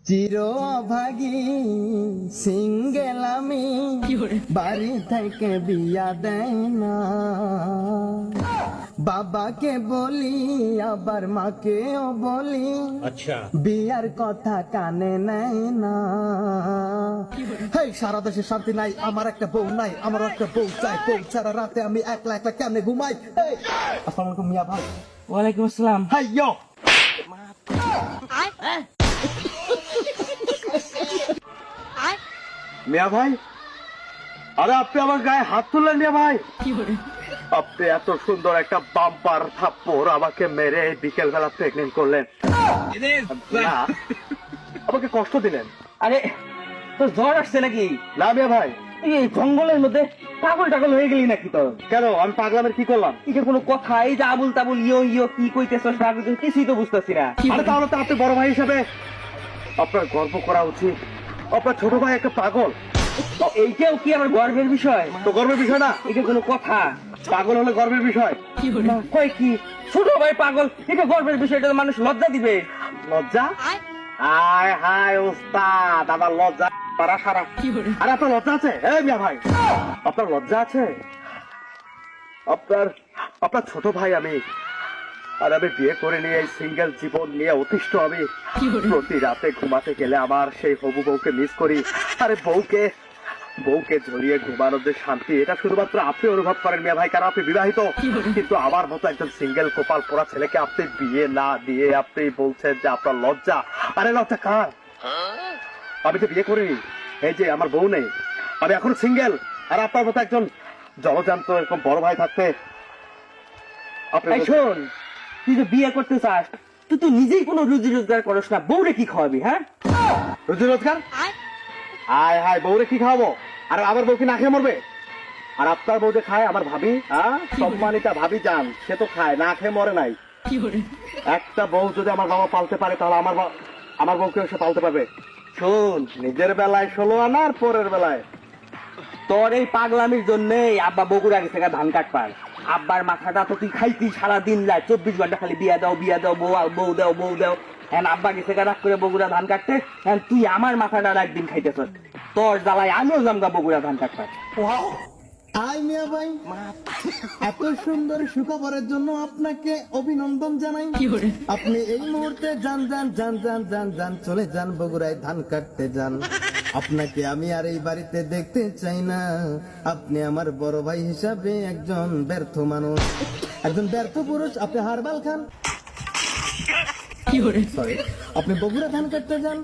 চির অভাগী সিঙ্গেল আমি, বাড়ি থেকে বিয়া দেয় না। বাবাকে বলি আবার মাকেও বলি, আচ্ছা বিয়ার কথা কানে নেয় না। হেই, সারা দেশে শান্তি নাই, আমার একটা বউ নাই, আমার একটা বউ চাই। বউ ছাড়া রাতে আমি একলা একলা কেমনে ঘুমাই। হেই, আসসালামু আলাইকুম মিয়া ভাই। ওয়ালাইকুম আসসালাম। হাই ইয়ো, মিয়া ভাই, আরে আপনি আমার গায়ে হাত তুললেন মিয়া ভাই? আপনি এত সুন্দর একটা বাম্পার থাপ্পড় আমাকে মেরে বিকেল বেলা প্রেগনেন্ট করলেন না, আমাকে কষ্ট দিলেন। আরে তোর জ্বর আসছে নাকি? না মিয়া ভাই, এই জঙ্গলের মধ্যে পাগল টাগল হয়ে গেলি নাকি তোর? কেন আমি পাগলামের কি করলাম? এটা কোনো কথা? এই যে আবুল তাবুল ইয়ো ইয়ো কি কইতেছস না কইতেছস কিছুই তো বুঝতেছি না। আরে তাহলে তো আপনি বড় ভাই হিসাবে আপনার গর্ব করা উচিত। আপনার ছোট ভাই একটা পাগল, এইটাও কি আমার গর্বের বিষয়? তো গর্বের বিষয় না? এটা কোনো কথা? পাগল হলে গর্বের বিষয়। কয় কি ছোট ভাই পাগল, এটা গর্বের বিষয়? এটা তো মানুষ লজ্জা দিবে। লজ্জা? আয় হায় ওস্তাদ, আমার লজ্জা পারা সারা। আরে আপনার লজ্জা আছে? এই মিয়া ভাই, আপনার লজ্জা আছে? আপনার আপনার ছোট ভাই আমি, আর আমি বিয়ে করে নিয়ে এই সিঙ্গেল জীবন নিয়ে অতিষ্ঠ আমি। প্রতি রাতে ঘুমাতে গেলে আমার সেই হবু বউকে মিস করি। আরে বউকে জড়িয়ে ঘুমানোর যে শান্তি, এটা শুধুমাত্র আপনি অনুভব করেন মিয়া ভাই, কারণ আপনি বিবাহিত। কিন্তু আমার মতো একজন সিঙ্গেল কপাল পোড়া ছেলেকে আপনি বিয়ে না দিয়ে আপনি বলছেন যে আপনার লজ্জা। আরে লজ্জা কার? আমি তো বিয়ে করিনি, এই যে আমার বউ নেই, আমি এখন সিঙ্গেল। আর আপনার মতো একজন জলজান্ত এরকম বড় ভাই থাকতে আপনি এই শোন, তুই যে বিয়ে করতে চাস, তুই তো নিজেই কোনো রুজি রোজগার করস না, বউরে কি খাওয়াবি? হ্যাঁ, রুজি রোজগার? হায় হায়, বউরে কি খাওয়াবো? আর আমার বউ কি না খেয়ে মরবে? আর আপনার বউ যে খায়, আমার ভাবি, হ্যাঁ সম্মানিতা ভাবি যান, সে তো খায়, না খেয়ে মরে নাই। একটা বউ যদি আমার বাবা পালতে পারে, তাহলে আমার বউকে সে পালতে পারবে। শোন, নিজের বেলায় 16 আনা আর পরের বেলায়। তোর এই পাগলামির জন্যই আব্বা বগুড়া গেছে গা ধান কাটবার। আব্বার মাথাটা তো তুই খাইতি সারাদিন রাত 24 ঘন্টা খালি বিয়া দাও বিয়া দাও, বউ দাও বউ দাও। হ্যাঁ, আব্বা গেছে গা রাগ করে বগুড়া ধান কাটতে, হ্যাঁ তুই আমার মাথাটা একদিন খাইতেছ। তোর জ্বালায় আমিও জামগা বগুড়া ধান কাটবার। আই মিয়া ভাই, এত সুন্দর সুখবরের জন্য আপনাকে অভিনন্দন জানাই। আপনি এই মুহূর্তে যান চলে যান বগুড়ায় ধান কাটতে যান। আপনাকে আমি আর এই বাড়িতে দেখতে চাই না। আপনি আমার বড় ভাই হিসাবে একজন ব্যর্থ মানুষ, একজন ব্যর্থ পুরুষ। আপনি হারবাল খান, সরি, আপনি বগুড়া ধান কাটতে যান।